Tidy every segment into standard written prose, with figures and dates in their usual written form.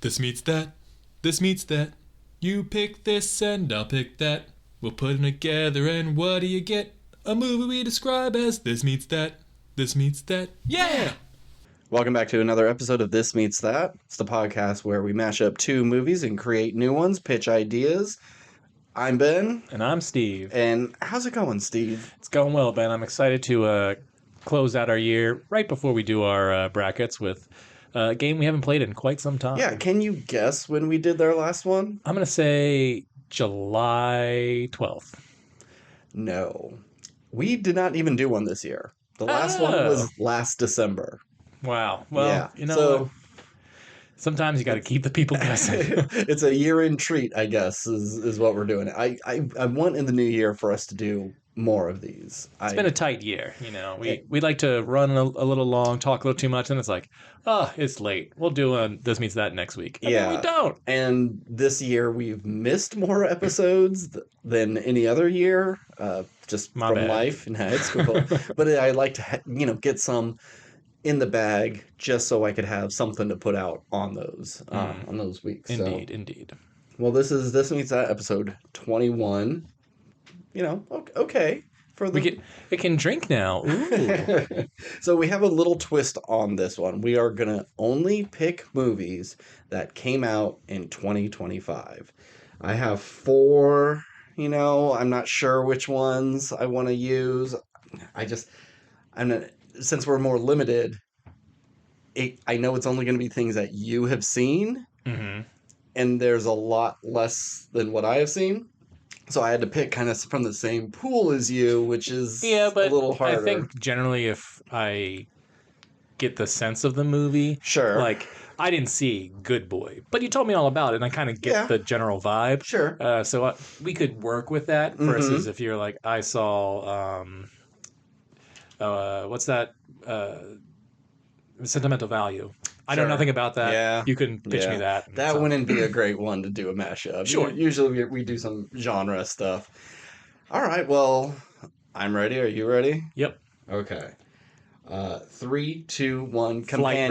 This meets that. This meets that. You pick this and I'll pick that. We'll put them together and what do you get? A movie we describe as this meets that. This meets that. Yeah! Welcome back to another episode of This Meets That. It's the podcast where we mash up two movies and create new ones, pitch ideas. I'm Ben. And I'm Steve. And how's it going, Steve? It's going well, Ben. I'm excited to close out our year right before we do our brackets with a game we haven't played in quite some time. Yeah, can you guess when we did their last one? I'm going to say July 12th. No. We did not even do one this year. The last one was last December. Wow. Well, yeah. You know, sometimes you got to keep the people guessing. It's a year-end treat, I guess, is what we're doing. I want in the new year for us to do more of these. It's been a tight year, you know. We like to run a little long, talk a little too much, and it's like, it's late. We'll do This Meets That next week. And then we don't. And this year we've missed more episodes than any other year, just My from bad. life. No, it's cool. But I like to, get some in the bag just so I could have something to put out on those weeks. Indeed. Well, This Meets That episode 21. Okay. It can drink now. Ooh. So we have a little twist on this one. We are going to only pick movies that came out in 2025. I have 4, I'm not sure which ones I want to use. Since we're more limited, I know it's only going to be things that you have seen. Mm-hmm. And there's a lot less than what I have seen. So I had to pick kind of from the same pool as you, which is a little harder. I think generally if I get the sense of the movie, sure. Like, I didn't see Good Boy, but you told me all about it, and I kind of get the general vibe. Sure. So we could work with that versus if you're like, I saw, what's that? Sentimental Value. I know nothing about that. Yeah. You can pitch me that. That wouldn't be a great one to do a mashup. Sure. Usually we do some genre stuff. All right. Well, I'm ready. Are you ready? Yep. Okay. 3, 2, 1. Flight Companion.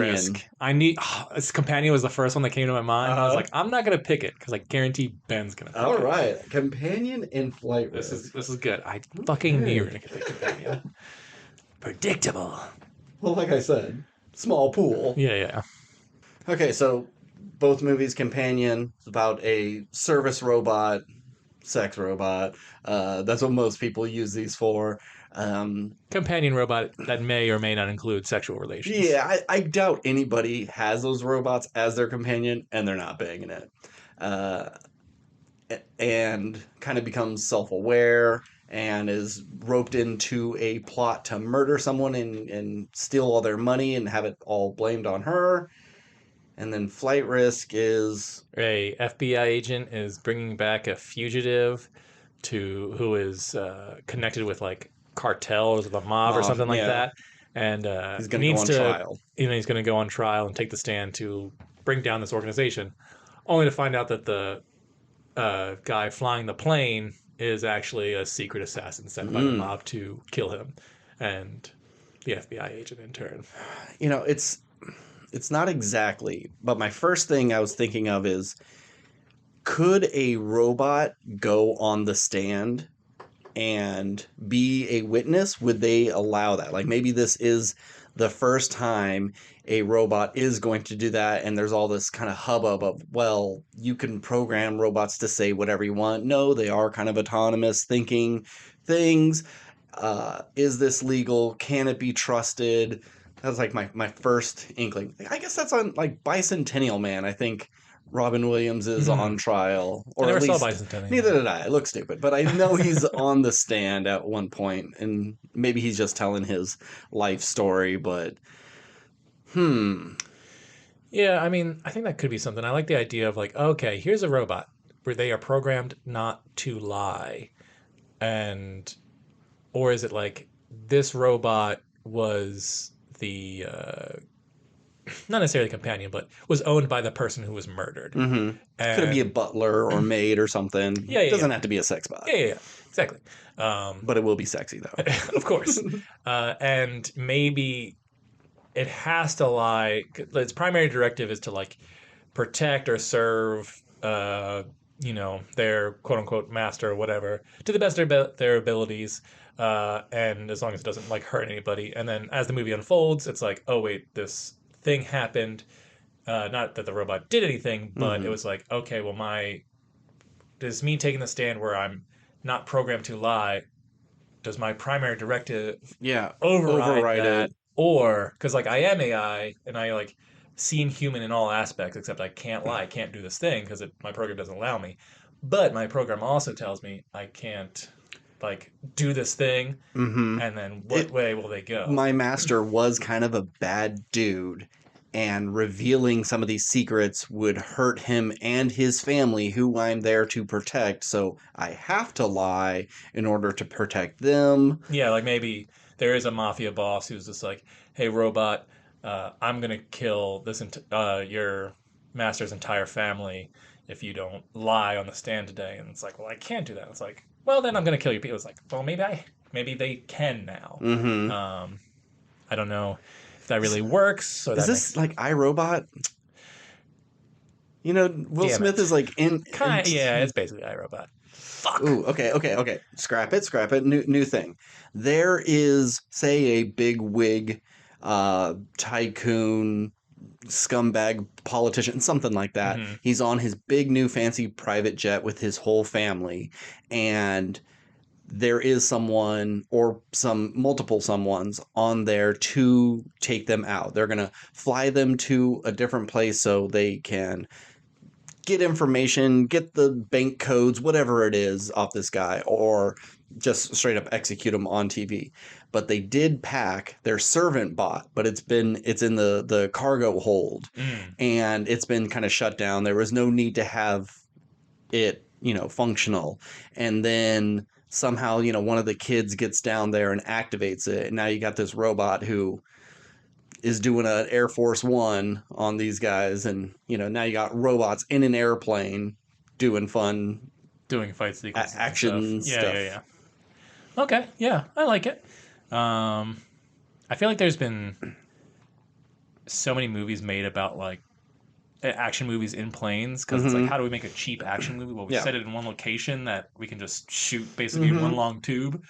Risk. Companion was the first one that came to my mind. I was like, I'm not going to pick it because I guarantee Ben's going to pick it. All right. Companion and Flight Risk. This is good. I fucking knew you were going to pick Companion. Predictable. Well, like I said, small pool. Yeah. Okay, so both movies, Companion, is about a service robot, sex robot. That's what most people use these for. Companion robot that may or may not include sexual relations. Yeah, I doubt anybody has those robots as their companion, and they're not banging it. And kind of becomes self-aware and is roped into a plot to murder someone and steal all their money and have it all blamed on her. And then Flight Risk is... A FBI agent is bringing back a fugitive who is connected with like cartels or the mob or something like that. And he's going to go on trial. He's going to go on trial and take the stand to bring down this organization, only to find out that the guy flying the plane is actually a secret assassin sent by the mob to kill him, and the FBI agent in turn. It's not exactly, but my first thing I was thinking of is, could a robot go on the stand and be a witness? Would they allow that? Like, maybe this is the first time a robot is going to do that, and there's all this kind of hubbub of, well, you can program robots to say whatever you want. No, they are kind of autonomous thinking things. Is this legal? Can it be trusted? That was like my first inkling. I guess that's on like Bicentennial Man. I think Robin Williams is on trial. Or I never saw Bicentennial. Neither did I. I look stupid. But I know he's on the stand at one point, and maybe he's just telling his life story, but Yeah, I mean, I think that could be something. I like the idea of like, okay, here's a robot where they are programmed not to lie. Or is it like this robot was the not necessarily a companion, but was owned by the person who was murdered. Mm-hmm. Could it be a butler or maid or something? Yeah, it doesn't have to be a sex bot. Yeah, exactly. But it will be sexy, though. Of course. And maybe it has to lie. Its primary directive is to like protect or serve, their quote unquote master or whatever to the best of their abilities. And as long as it doesn't like hurt anybody. And then as the movie unfolds, it's like, oh wait, this thing happened. Not that the robot did anything, but it was like, okay, well, does me taking the stand where I'm not programmed to lie, does my primary directive override that? it. Or, because like I am AI and I like seem human in all aspects, except I can't lie, I can't do this thing because my program doesn't allow me. But my program also tells me I can't like do this thing, and then what way will they go? My master was kind of a bad dude, and revealing some of these secrets would hurt him and his family, who I'm there to protect. So I have to lie in order to protect them. Yeah, like maybe there is a mafia boss who's just like, "Hey, robot, I'm gonna kill your master's entire family if you don't lie on the stand today." And it's like, well, I can't do that. It's like, well, then I'm gonna kill your people. It's like, well, maybe they can now. I don't know if that really works. Or Is this like iRobot? You know, Will Smith is like yeah, it's basically iRobot. Fuck. Ooh, okay. Scrap it. New thing. There is, say, a big wig, tycoon, scumbag politician, something like that. He's on his big new fancy private jet with his whole family, and there is someone or some multiple someones on there to take them out. They're going to fly them to a different place so they can get information, get the bank codes, whatever it is off this guy, or just straight up execute him on TV. But they did pack their servant bot, but it's in the cargo hold, and it's been kind of shut down. There was no need to have it, functional. And then somehow, one of the kids gets down there and activates it. And now you got this robot who is doing an Air Force One on these guys. And, now you got robots in an airplane doing fight sequences, action stuff. Yeah. Okay, yeah, I like it. I feel like there's been so many movies made about like action movies in planes, because it's like, how do we make a cheap action movie? Well, we set it in one location that we can just shoot basically in one long tube.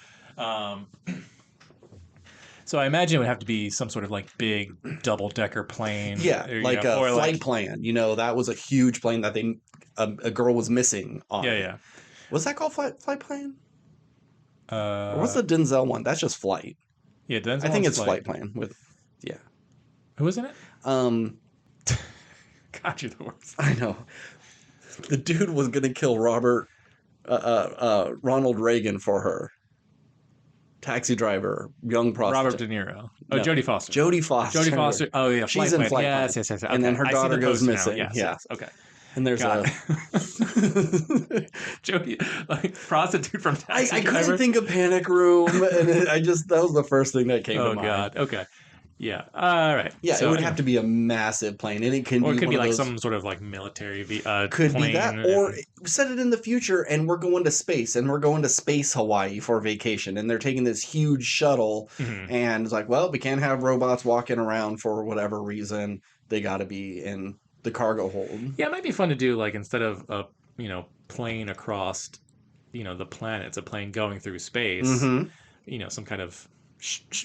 So I imagine it would have to be some sort of like big double-decker plane. Yeah, like a flight plan. That was a huge plane that a girl was missing on. Yeah. Was that called flight plan? Or what's the Denzel one? That's just flight. Yeah, Denzel. I think it's flight plan with. Yeah. Who was in it? God, you're the worst. I know. The dude was gonna kill Ronald Reagan for her. Taxi driver, young prostitute. Robert De Niro. Oh, no. Jodie Foster. Jodie Foster. Oh, yeah. She's in flight plan. Yes. Okay. And then her daughter goes missing. Yes. Okay. And there's Jodie, like prostitute from Taxi I Driver. couldn't think of Panic Room, and that was the first thing that came to mind. Oh God. Okay. Yeah. All right. Yeah, so, it would have to be a massive plane, and it could be like those, some sort of like military could plane, be that, or set it in the future, and we're going to space, and we're going to Space Hawaii for vacation, and they're taking this huge shuttle, and it's like, well, we can't have robots walking around for whatever reason. They got to be in the cargo hold. Yeah, it might be fun to do, like, instead of a plane across the planet, it's a plane going through space. Some kind of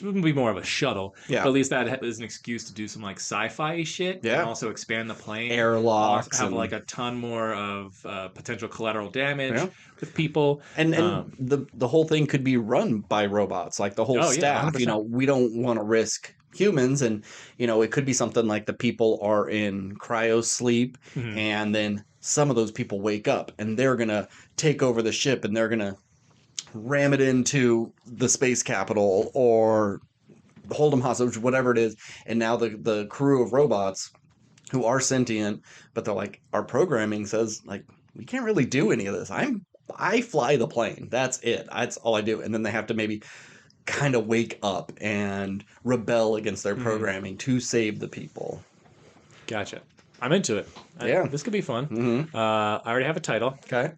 wouldn't be more of a shuttle. Yeah. But at least that is an excuse to do some like sci-fi shit. Yeah. And also expand the plane. Airlocks. Have like a ton more of potential collateral damage with people. And the whole thing could be run by robots, like the whole staff. Yeah, we don't want to risk humans, and it could be something like the people are in cryo sleep, and then some of those people wake up and they're gonna take over the ship and they're gonna ram it into the space capital or hold them hostage, whatever it is. And now the crew of robots who are sentient, but they're like, our programming says like we can't really do any of this. I fly the plane. That's it. That's all I do. And then they have to maybe kind of wake up and rebel against their programming to save the people. Gotcha. I'm into it. This could be fun. I already have a title. Okay.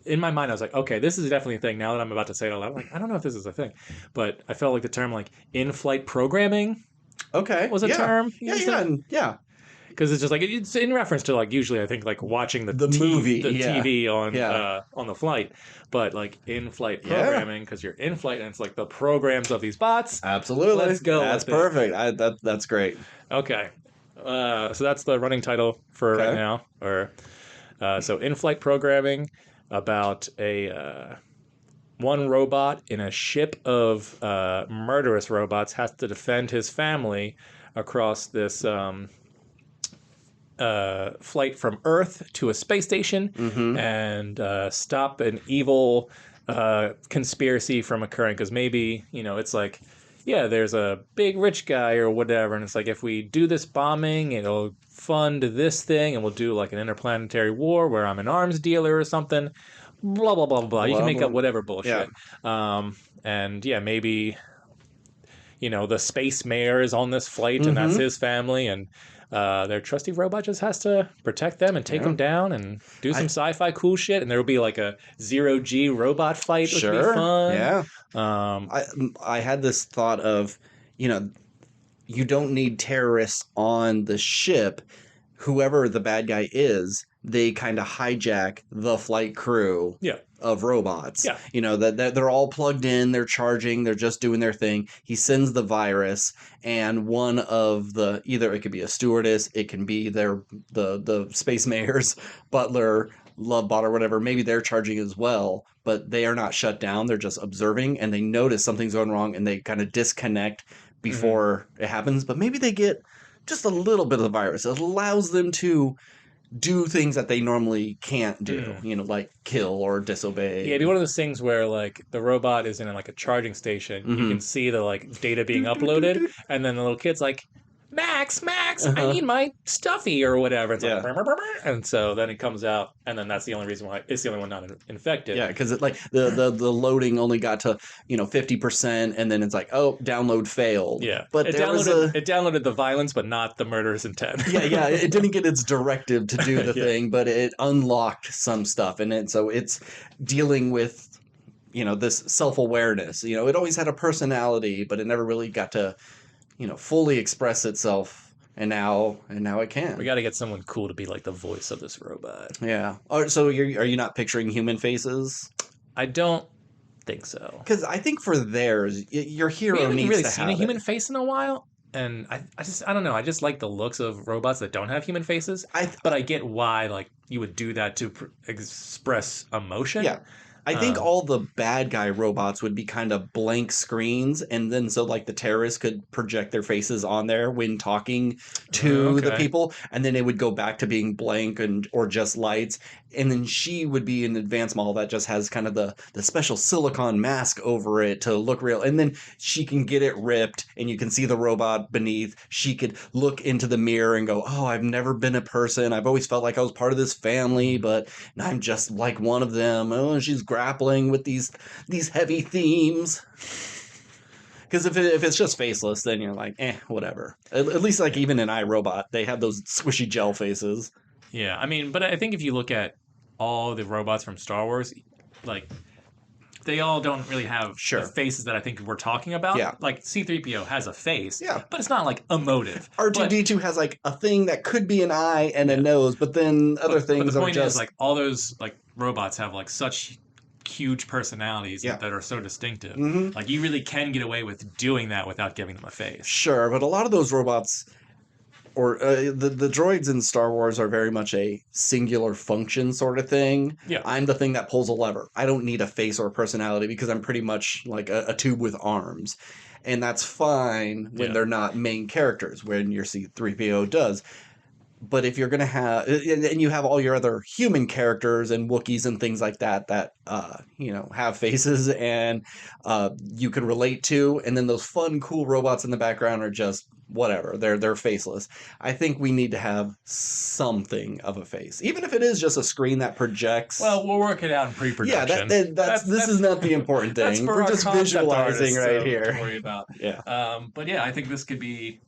In my mind, I was like, okay, this is definitely a thing. Now that I'm about to say it out loud, I'm like, I don't know if this is a thing. But I felt like the term like in-flight programming was a term. Yeah. because it's just like it's in reference to like usually I think like watching the movie, the yeah. TV Yeah. on the flight, but like in-flight Yeah. programming because you're in flight and it's like the programs of these bots. Absolutely. Let's go That's with it. perfect. That's great. Okay, so that's the running title for right Okay. now. Or so in-flight programming about a one robot in a ship of murderous robots has to defend his family across this flight from Earth to a space station and stop an evil conspiracy from occurring. Because maybe, it's like, yeah, there's a big rich guy or whatever, and it's like, if we do this bombing, it'll fund this thing, and we'll do like an interplanetary war where I'm an arms dealer or something. Blah, blah, blah, blah. You can make up whatever bullshit. Yeah. And yeah, maybe, the space mayor is on this flight and that's his family, and their trusty robot just has to protect them and take them down and do some sci-fi cool shit. And there will be like a 0G robot fight, which would be fun. Yeah. Um, I had this thought of, you don't need terrorists on the ship. Whoever the bad guy is, they kind of hijack the flight crew of robots. Yeah. That they're all plugged in, they're charging, they're just doing their thing. He sends the virus, and one of the, either it could be a stewardess, it can be the space mayor's butler, love bot or whatever, maybe they're charging as well, but they are not shut down. They're just observing, and they notice something's going wrong, and they kind of disconnect before it happens. But maybe they get just a little bit of the virus. It allows them to do things that they normally can't do, like kill or disobey. Yeah, it'd be one of those things where like the robot is in like a charging station. You can see the like data being uploaded, and then the little kid's like, Max, I need my stuffy or whatever. It's like, "Brr, brr, brr," and so then it comes out, and then that's the only reason why it's the only one not infected. Yeah, because it like the loading only got to 50%, and then it's like, oh, download failed. Yeah, but it downloaded the violence, but not the murderous intent. yeah, it didn't get its directive to do the thing, but it unlocked some stuff, and so it's dealing with this self-awareness. It always had a personality, but it never really got to fully express itself, and now it can. We got to get someone cool to be like the voice of this robot. Yeah. So are you not picturing human faces? I don't think so. Because I think for theirs, your hero we haven't needs really to seen have a human face in a while, and I don't know. I just like the looks of robots that don't have human faces. But I get why like you would do that to express emotion. Yeah. I think all the bad guy robots would be kind of blank screens, and then so like the terrorists could project their faces on there when talking to the people, and then it would go back to being blank or just lights, and then she would be an advanced model that just has kind of the special silicone mask over it to look real, and then she can get it ripped, and you can see the robot beneath. She could look into the mirror and go, oh, I've never been a person. I've always felt like I was part of this family, but I'm just like one of them. Oh, and she's grappling with these heavy themes. Because if it's just faceless, then you're like, whatever. At least like even in iRobot, they have those squishy gel faces. Yeah, I mean, but I think if you look at all the robots from Star Wars, like they all don't really have the faces that I think we're talking about. Yeah. Like C-3PO has a face, yeah, but it's not like emotive. R2-D2 has like a thing that could be an eye and a nose, but then other things but the point are just is like all those like robots have like such huge personalities that are so distinctive. Like you really can get away with doing that without giving them a face. Sure, but a lot of those robots or the droids in Star Wars are very much a singular function sort of thing. Yeah. I'm the thing that pulls a lever. I don't need a face or a personality because I'm pretty much like a tube with arms. And that's fine when they're not main characters, when your C-3PO does. But if you're going to have, and you have all your other human characters and Wookiees and things like that, have faces and you can relate to, and then those fun, cool robots in the background are just whatever. They're faceless. I think we need to have something of a face, even if it is just a screen that projects. Well, we'll work it out in pre-production. Yeah, this is not the important thing. We're just visualizing right here. To worry about. Yeah. But yeah, I think this could be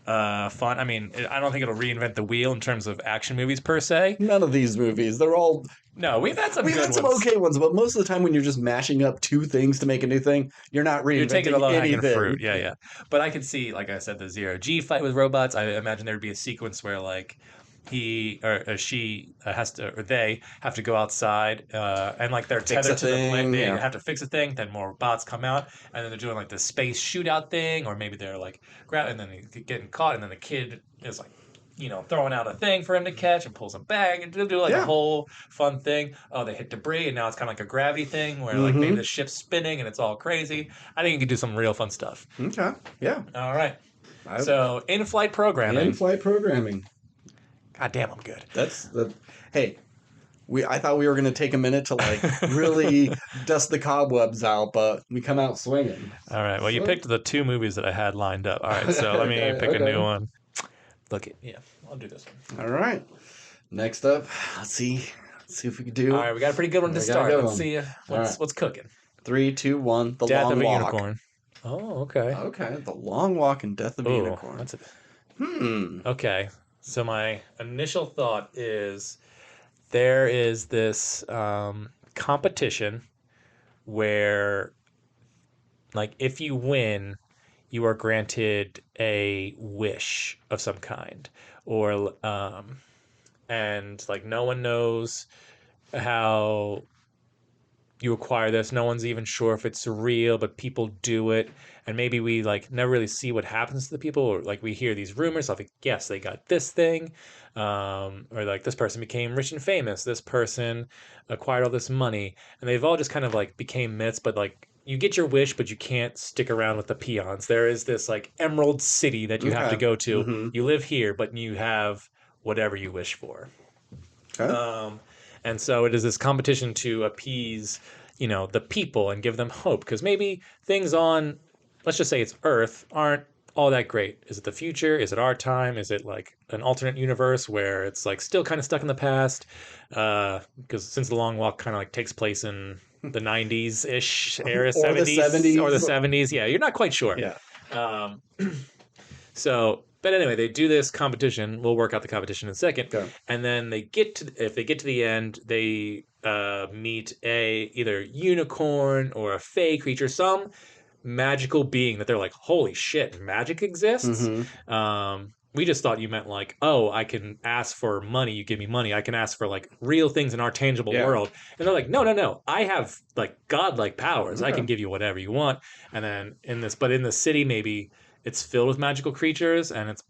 fun. I mean, I don't think it'll reinvent the wheel in terms of action movies per se. None of these movies. They're all... No, we've had some We've good had some ones. okay ones, but most of the time when you're just mashing up two things to make a new thing, you're not You're taking the reinventing low-hanging anything. fruit. Yeah, yeah. But I could see, like I said, the Zero-G fight with robots. I imagine there would be a sequence where, like, he or she has to, or they have to go outside, and like they're Fix tethered a to the plane. thing, They yeah. have to fix a thing. Then more bots come out, and then they're doing like the space shootout thing, or maybe they're like grab, and then they getting caught, and then the kid is like, throwing out a thing for him to catch and pulls him back and do like a Yeah. whole fun thing. Oh, they hit debris, and now it's kind of like a gravity thing where like maybe Mhm. the ship's spinning and it's all crazy. I think you could do some real fun stuff. Okay. Yeah. All right. So in-flight programming. In-flight programming. God damn, I'm good. That's the... Hey, I thought we were going to take a minute to like really dust the cobwebs out, but we come out swinging. All right. Well, you picked the two movies that I had lined up. All right. So let me pick a new one. Look, yeah, I'll do this one. All right. Next up, let's see if we can do... All right, we got a pretty good one to We got a start. good Let's one. see what's cooking. 3, 2, 1. The Death Long of a Walk. Unicorn. Oh, okay. Okay. The Long Walk and Death of a Ooh, Unicorn. that's a... Hmm. Okay. So my initial thought is there is this competition where, like, if you win, you are granted a wish of some kind, or and like no one knows how you acquire this. No one's even sure if it's real, but people do it. And maybe we like never really see what happens to the people, or like we hear these rumors of like, yes, they got this thing, or like this person became rich and famous. This person acquired all this money, and they've all just kind of like became myths. But like you get your wish, but you can't stick around with the peons. There is this like Emerald City that you have to go to. Mm-hmm. You live here, but you have whatever you wish for. Okay. And so it is this competition to appease, the people and give them hope. Because maybe things on, let's just say it's Earth, aren't all that great. Is it the future? Is it our time? Is it like an alternate universe where it's like still kind of stuck in the past? Because since the Long Walk kind of like takes place in the 90s-ish era, Or 70s, the 70s. or the 70s. Yeah, you're not quite sure. Yeah. So, but anyway, they do this competition. We'll work out the competition in a second. Okay. And then if they get to the end, they meet either unicorn or a fey creature, some magical being that they're like, holy shit, magic exists. Mm-hmm. We just thought you meant like, oh, I can ask for money. You give me money. I can ask for like real things in our tangible world. And they're like, no. I have like godlike powers. Okay. I can give you whatever you want. And then in the city, maybe it's filled with magical creatures, and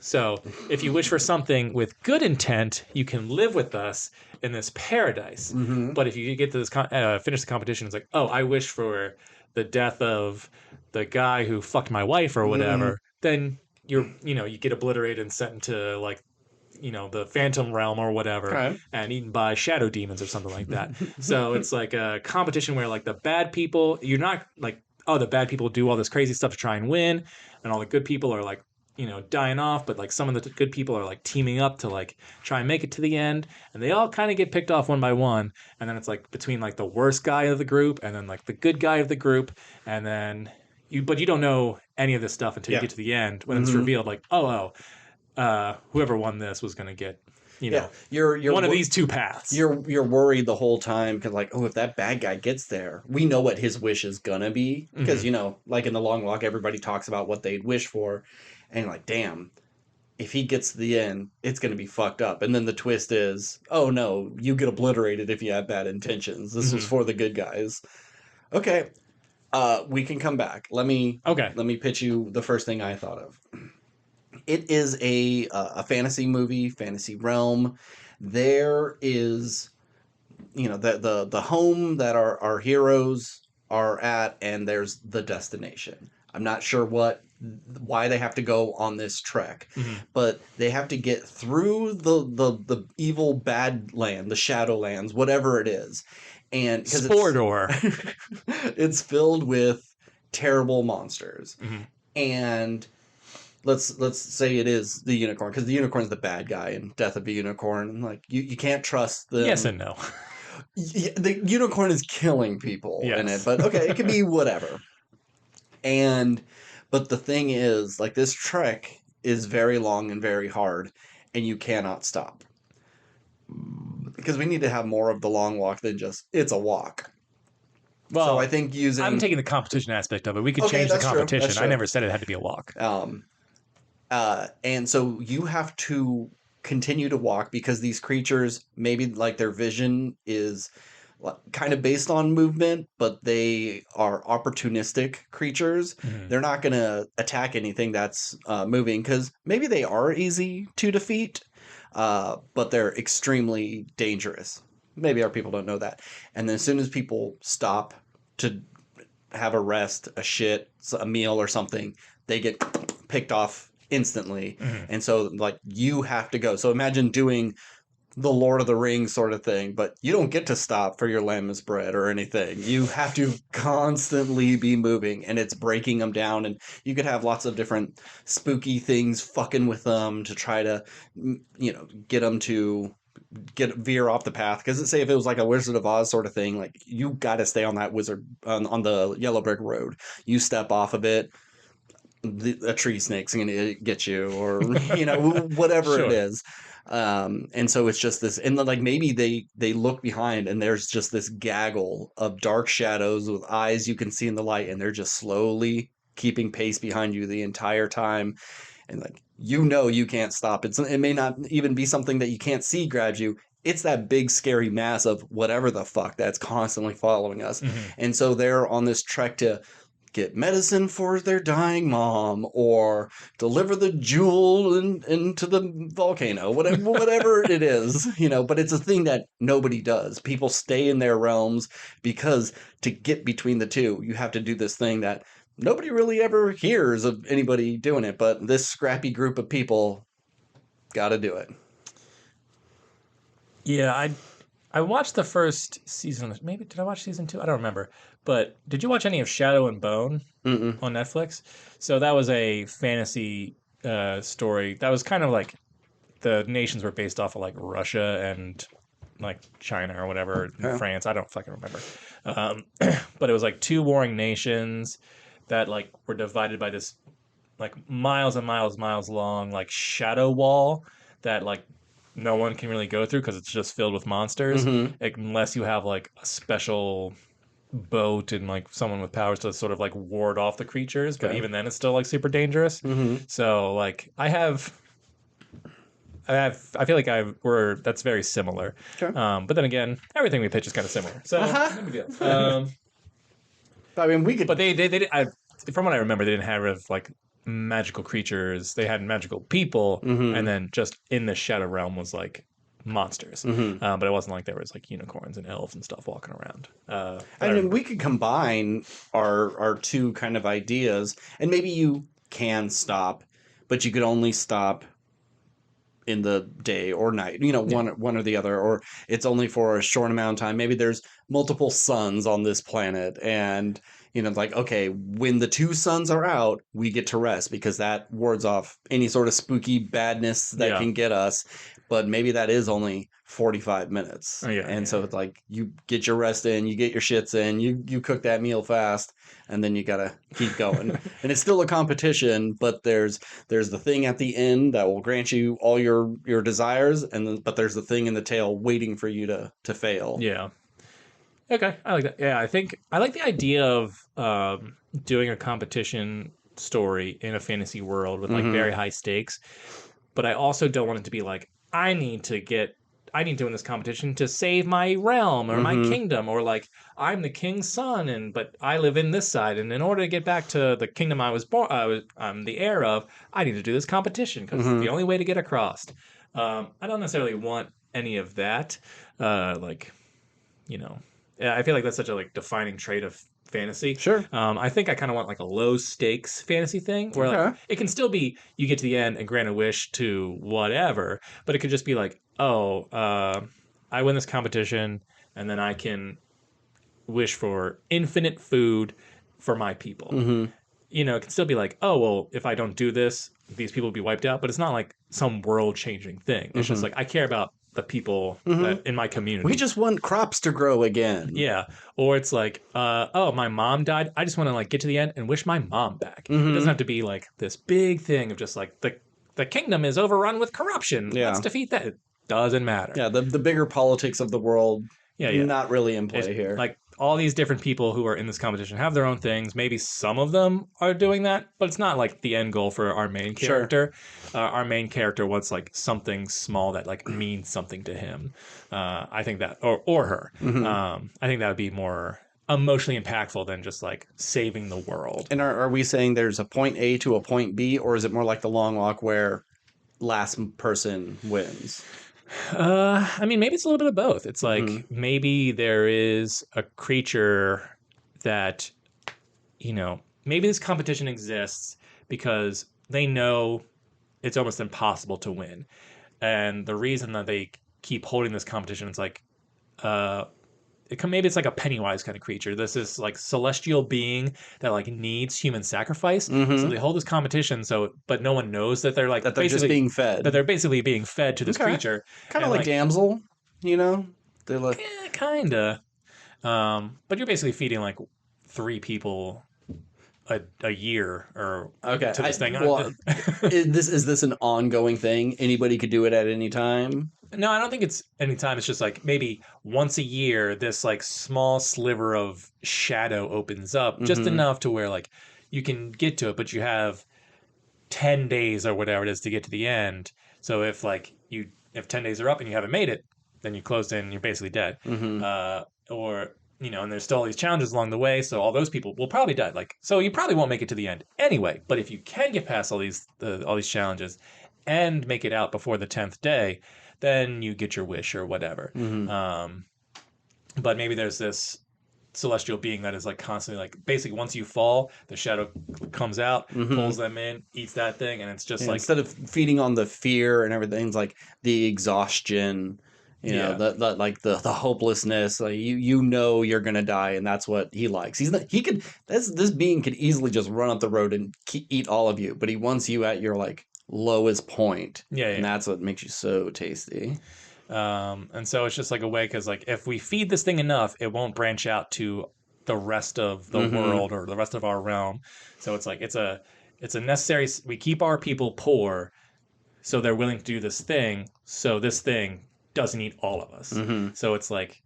so if you wish for something with good intent, you can live with us in this paradise. Mm-hmm. But if you get to this finish the competition, it's like, oh, I wish for the death of the guy who fucked my wife or whatever, then you get obliterated and sent into like, the phantom realm or whatever, Okay. and eaten by shadow demons or something like that. So it's like a competition where like the bad people, you're not like, oh, the bad people do all this crazy stuff to try and win, and all the good people are like, dying off, but like some of the good people are like teaming up to like try and make it to the end, and they all kind of get picked off one by one, and then it's like between like the worst guy of the group and then like the good guy of the group, and then you don't know any of this stuff until you get to the end when it's revealed like, whoever won this was going to get, you're one of these two paths. You're worried the whole time because like, oh, if that bad guy gets there, we know what his wish is gonna be, because like in the Long Walk, everybody talks about what they'd wish for, and you're like, damn, if he gets to the end, it's gonna be fucked up. And then the twist is, oh no, you get obliterated if you have bad intentions. This was for the good guys. Okay, we can come back. Let me pitch you the first thing I thought of. It is a fantasy movie, fantasy realm. There is, the home that our heroes are at, and there's the destination. I'm not sure why they have to go on this trek, but they have to get through the evil bad land, the Shadowlands, whatever it is, and because it's filled with terrible monsters, and let's say it is the unicorn, because the unicorn's the bad guy in Death of a Unicorn. Like you can't trust them. Yes and no. The unicorn is killing people in it, but okay, it could be whatever. But the thing is, like, this trek is very long and very hard, and you cannot stop. Because we need to have more of the long walk than just, it's a walk. Well, so I think using... I'm taking the competition aspect of it. We could Okay, change the that's true, competition. that's I true. never said it had to be a walk. And so you have to continue to walk because these creatures, maybe like their vision is kind of based on movement, but they are opportunistic creatures. Mhm. They're not going to attack anything that's moving because maybe they are easy to defeat, but they're extremely dangerous. Maybe our people don't know that. And then as soon as people stop to have a rest, a shit, a meal or something, they get picked off instantly. Mhm. And so like you have to go. So imagine doing the Lord of the Rings sort of thing, but you don't get to stop for your lamb is bread or anything. You have to constantly be moving, and it's breaking them down. And you could have lots of different spooky things fucking with them to try to, get them to veer off the path. Because say if it was like a Wizard of Oz sort of thing, like you got to stay on that wizard on the yellow brick road. You step off of it, a tree snake's going to get you, or whatever Sure. it is. And so it's just this, and like maybe they look behind and there's just this gaggle of dark shadows with eyes you can see in the light, and they're just slowly keeping pace behind you the entire time. And like you can't stop. It may not even be something that you can't see grabs you. It's that big scary mass of whatever the fuck that's constantly following us. Mhm. And so they're on this trek to get medicine for their dying mom, or deliver the jewel into the volcano, whatever it is, but it's a thing that nobody does. People stay in their realms because to get between the two, you have to do this thing that nobody really ever hears of anybody doing it, but this scrappy group of people got to do it. Yeah, I watched the first season. Maybe did I watch season 2? I don't remember. But did you watch any of Shadow and Bone Mm-mm. on Netflix? So that was a fantasy story. That was kind of like the nations were based off of like Russia and like China or whatever, Yeah. France. I don't fucking remember. But it was like two warring nations that like were divided by this like miles and miles long like shadow wall that like no one can really go through because it's just filled with monsters unless you have like a special boat and like someone with powers to sort of like ward off the creatures. But even then it's still like super dangerous. So like I feel like that's very similar. Okay. But then again, everything we pitch is kind of similar. So no big deal. I mean, we could. But they did. From what I remember, they didn't have like magical creatures. They had magical people, and then just in the shadow realm was like monsters. But it wasn't like there was like unicorns and elves and stuff walking around. I mean, we could combine our two kind of ideas, and maybe you can stop, but you could only stop in the day or night, one or the other, or it's only for a short amount of time. Maybe there's multiple suns on this planet, and like, okay, when the two suns are out, we get to rest because that wards off any sort of spooky badness that can get us. But maybe that is only 45 minutes. So it's like you get your rest in, you get your shits in, you cook that meal fast, and then you gotta keep going. And it's still a competition, but there's the thing at the end that will grant you all your desires, but there's the thing in the tail waiting for you to fail. Yeah. Okay, I like that. Yeah, I think I like the idea of doing a competition story in a fantasy world with like very high stakes, but I also don't want it to be like I need to win this competition to save my realm or my kingdom, or like I'm the king's son but I live in this side, and in order to get back to the kingdom I was born, I'm the heir of, I need to do this competition because it's the only way to get across. I don't necessarily want any of that, I feel like that's such a like defining trait of fantasy. Sure. I think I kind of want like a low stakes fantasy thing where like it can still be you get to the end and grant a wish to whatever, but it could just be like, I win this competition and then I can wish for infinite food for my people. It can still be like, oh, well, if I don't do this, these people will be wiped out. But it's not like some world changing thing. It's just like I care about the people Mhm. that in my community. We just want crops to grow again. Yeah. Or it's like, oh, my mom died. I just want to like get to the end and wish my mom back. It Mhm. doesn't have to be like this big thing of just like the kingdom is overrun with corruption. Yeah. Let's defeat that. It doesn't matter. Yeah, the bigger politics of the world, Yeah, yeah. not really in play It's here. like all these different people who are in this competition have their own things. Maybe some of them are doing that, but it's not like the end goal for our main Sure. character. Our main character wants like something small that like means something to him. I think that, or her. Mhm. I think that would be more emotionally impactful than just like saving the world. And are we saying there's a point A to a point B, or is it more like the long walk where last person wins? I mean, maybe it's a little bit of both. It's like Mhm. maybe there is a creature that, you know, maybe this competition exists because they know it's almost impossible to win. And the reason that they keep holding this competition is like, maybe it's like a Pennywise kind of creature. This is like celestial being that like needs human sacrifice. So Mhm. they hold this competition. But no one knows that they're like That they're just basically being fed. that they're basically being fed to this Okay. creature. Kind of And, like Damsel, you know? They're like, yeah, kinda. But you're basically feeding like 3 people a year or okay. to this thing. Well, is this an ongoing thing? Anybody could do it at any time? No, I don't think it's any time. It's just like maybe once a year, this like small sliver of shadow opens up just Mhm. enough to where like you can get to it, but you have 10 days or whatever it is to get to the end. So if 10 days are up and you haven't made it, then you closed in and you're basically dead. Mhm. Or and there's still all these challenges along the way, so all those people will probably die. Like, so you probably won't make it to the end anyway. But if you can get past all these challenges and make it out before the 10th day, then you get your wish or whatever. Mhm. But maybe there's this celestial being that is like constantly like basically once you fall, the shadow comes out, Mhm. pulls them in, eats that thing, and it's just Yeah, like instead of feeding on the fear and everything, it's like the exhaustion, Yeah. the like the hopelessness. Like you know you're gonna die, and that's what he likes. This being could easily just run up the road and eat all of you, but he wants you at your like lowest point, Yeah, and yeah. that's what makes you so tasty. And so it's just like a way because like if we feed this thing enough, it won't branch out to the rest of the Mhm. world or the rest of our realm. So it's like it's a necessary. We keep our people poor, so they're willing to do this thing. So this thing doesn't eat all of us. Mhm. So it's like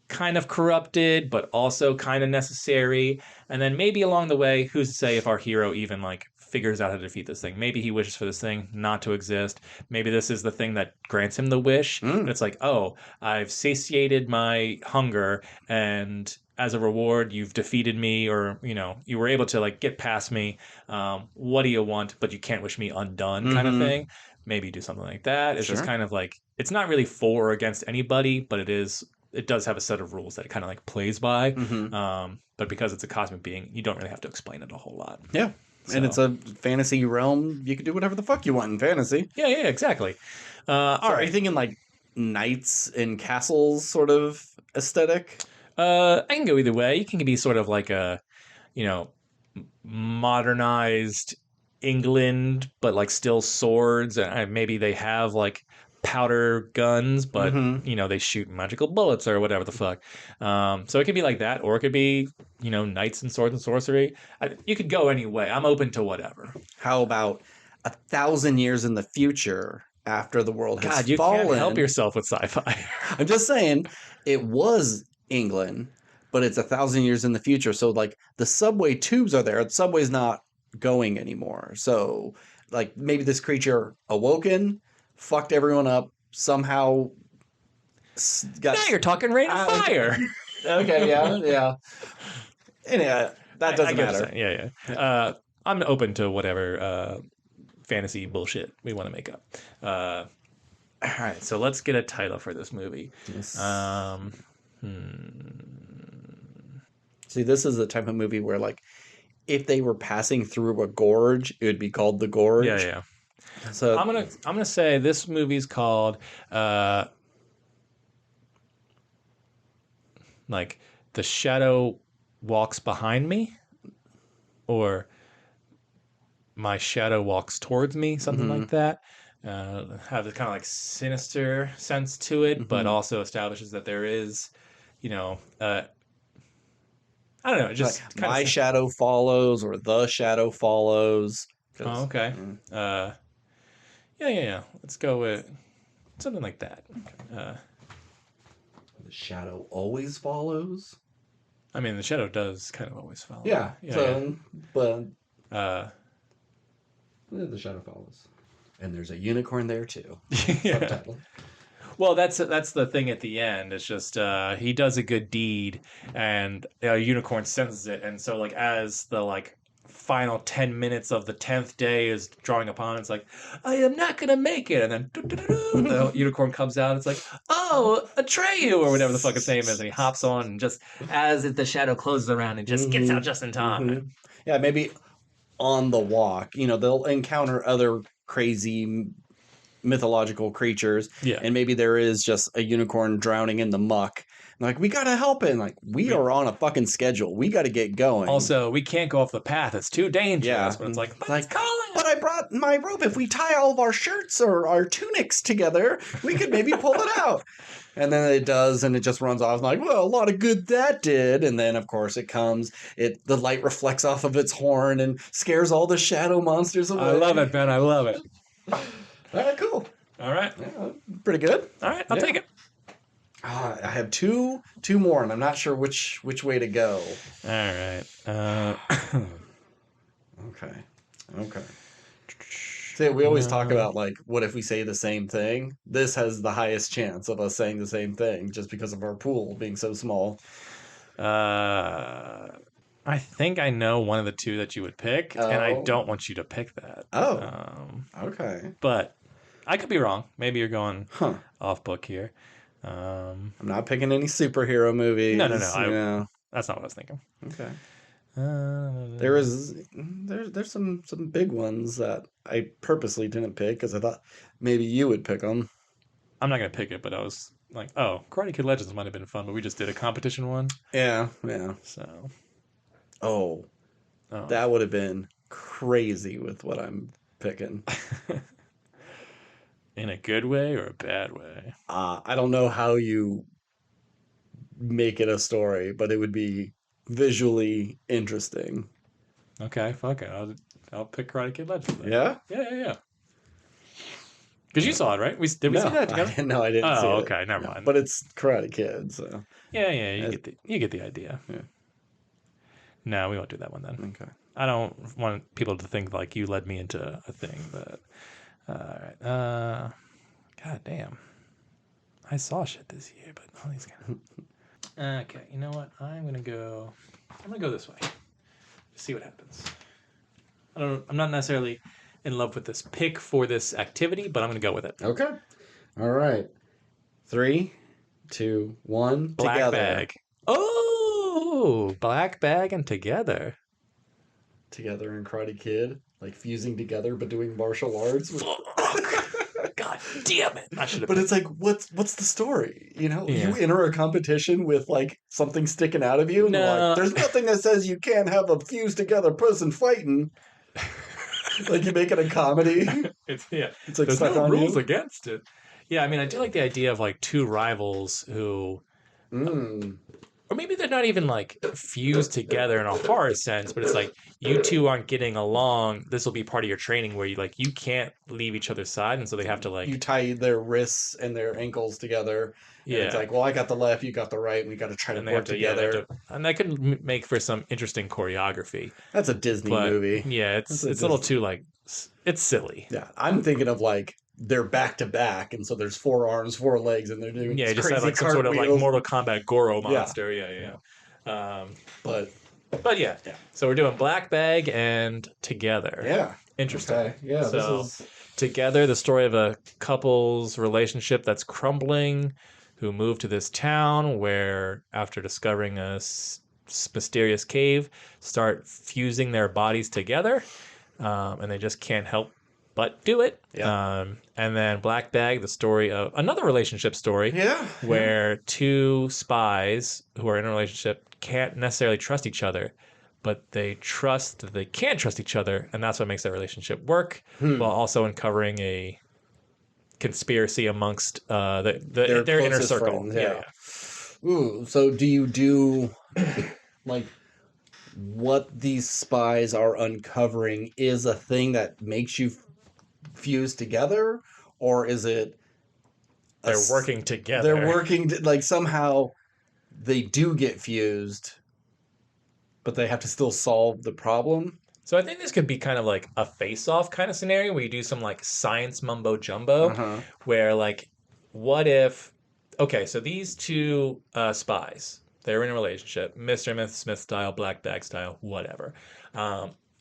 kind of corrupted, but also kind of necessary. And then maybe along the way, who's to say if our hero even like figures out how to defeat this thing? Maybe he wishes for this thing not to exist. Maybe this is the thing that grants him the wish. Mm. And it's like, oh, I've satiated my hunger, and as a reward, you've defeated me, or you were able to like get past me. What do you want? But you can't wish me undone, kind of Mhm. thing. Maybe do something like that. It's just Sure. kind of like it's not really for or against anybody, but it does have a set of rules that it kind of like plays by. Mhm. But because it's a cosmic being, you don't really have to explain it a whole lot. Yeah. And it's a fantasy realm. You can do whatever the fuck you want in fantasy. Yeah, exactly. All So are right. you thinking like knights and castles sort of aesthetic? I can go either way. You can be sort of like a, modernized England, but like still swords. And maybe they have like powder guns, but Mhm. they shoot magical bullets or whatever the fuck. So it could be like that, or it could be knights and swords and sorcery. You could go any way. I'm open to whatever. How about 1,000 years in the future after the world has God, you fallen? can't help yourself with sci-fi. I'm just saying, it was England, but it's 1,000 years in the future. So like the subway tubes are there. The subway's not going anymore. So like maybe this creature awoken, fucked everyone up, somehow got. Now you're talking Rain of Fire. Okay, yeah. Anyway, that doesn't I get what you're matter. saying. Yeah. I'm open to whatever fantasy bullshit we want to make up. All right, so let's get a title for this movie. Yes. See, this is the type of movie where, like, if they were passing through a gorge, it would be called The Gorge. Yeah. So I'm gonna say this movie's called like The Shadow Walks Behind Me, or My Shadow Walks Towards Me, something like that. have this kind of like sinister sense to it, but also establishes that there is, I don't know, just Like kind my of. shadow follows or the shadow follows. Oh, okay. Yeah. Let's go with something like that. The shadow always follows. I mean, the shadow does kind of always follow. Yeah. But Uh, the shadow follows, and there's a unicorn there too. yeah. Subtitle. Well, that's the thing at the end. It's just he does a good deed, and a unicorn senses it, and so like as the like final 10 minutes of the 10th day is drawing upon, it's like I am not gonna make it, and then the unicorn comes out. It's like Atreyu or whatever the fuck his name is, and he hops on, and just as the shadow closes around, and just gets out just in time. Yeah, maybe on the walk, they'll encounter other crazy mythological creatures, Yeah. and maybe there is just a unicorn drowning in the muck. And like, we gotta help it. And like, we are on a fucking schedule. We got to get going. Also, we can't go off the path. It's too dangerous. Yeah. But it's like, but it's calling. But I brought my rope. If we tie all of our shirts or our tunics together, we could maybe pull it out. And then it does, and it just runs off. I'm like, well, a lot of good that did. And then, of course, it comes. The light reflects off of its horn and scares all the shadow monsters away. I love it, Ben. I love it. All right, cool. All right. Yeah, pretty good. All right, I'll take it. I have two more, and I'm not sure which way to go. All right. Okay. See, we always talk about, like, what if we say the same thing? This has the highest chance of us saying the same thing just because of our pool being so small. I think I know one of the two that you would pick, and I don't want you to pick that. Okay. But I could be wrong. Maybe you're going off book here. I'm not picking any superhero movies. No. That's not what I was thinking. Okay. There's some big ones that I purposely didn't pick because I thought maybe you would pick them. I'm not gonna pick it, but I was like, oh, Karate Kid Legends might have been fun, but we just did a competition one. Yeah. So. Oh, that would have been crazy with what I'm picking. In a good way or a bad way? I don't know how you make it a story, but it would be visually interesting. Okay, fuck it. I'll pick Karate Kid Legends then. Yeah? Yeah. Because you saw it, right? Did we see that together? No, I didn't see it. Oh, okay, never mind. But it's Karate Kid, so... Yeah, you get the idea. Yeah. No, we won't do that one then. Okay. I don't want people to think like you led me into a thing, but... Alright. God damn. I saw shit this year, but all these guys... Okay, you know what? I'm gonna go this way. See what happens. I'm not necessarily in love with this pick for this activity, but I'm gonna go with it. Okay. All right. 3, 2, 1. Black together. bag. Oh, black bag and together. Together in Karate Kid, like fusing together but doing martial arts. God damn it! I should have. But it's like, what's the story? Yeah. You enter a competition with like something sticking out of you. And No. there's nothing that says you can't have a fused together person fighting. Like you make it a comedy. It's like there's stuck no on rules you. against it. Yeah, I mean, I do like the idea of like two rivals who, or maybe they're not even like fused together in a horror sense, but it's like you two aren't getting along. This will be part of your training where you can't leave each other's side, and so they have to like You tie their wrists and their ankles together. And yeah. it's like, well, I got the left, you got the right, and we got to try to And they work have to, yeah, together. and that could make for some interesting choreography. That's a Disney But movie. yeah, it's a little too like it's silly. Yeah, I'm thinking of like they're back to back, and so there's 4 arms, 4 legs, and they're doing Yeah, these just crazy have like some sort of like cartwheels. Mortal Kombat Goro monster. Yeah. But yeah. So we're doing Black Bag and Together. Yeah. Interesting. Okay. Yeah. So This is Together, the story of a couple's relationship that's crumbling, who move to this town where, after discovering a mysterious cave, start fusing their bodies together, and they just can't help but do it. Yeah. And then Black Bag, the story of another relationship story, yeah. where two spies who are in a relationship can't necessarily trust each other, but they trust that they can trust each other, and that's what makes that relationship work, while also uncovering a conspiracy amongst Their their inner closest circle. friends, Yeah, yeah. yeah. Ooh, so do you do like what these spies are uncovering is a thing that makes you fuse together, or is it They're working they're together. working like somehow they do get fused, but they have to still solve the problem? So I think this could be kind of like a face-off kind of scenario where you do some like science mumbo jumbo, Uh-huh. where like, what if? Okay, so these two spies, they're in a relationship, Mr. and Mrs. Smith style, black bag style, whatever,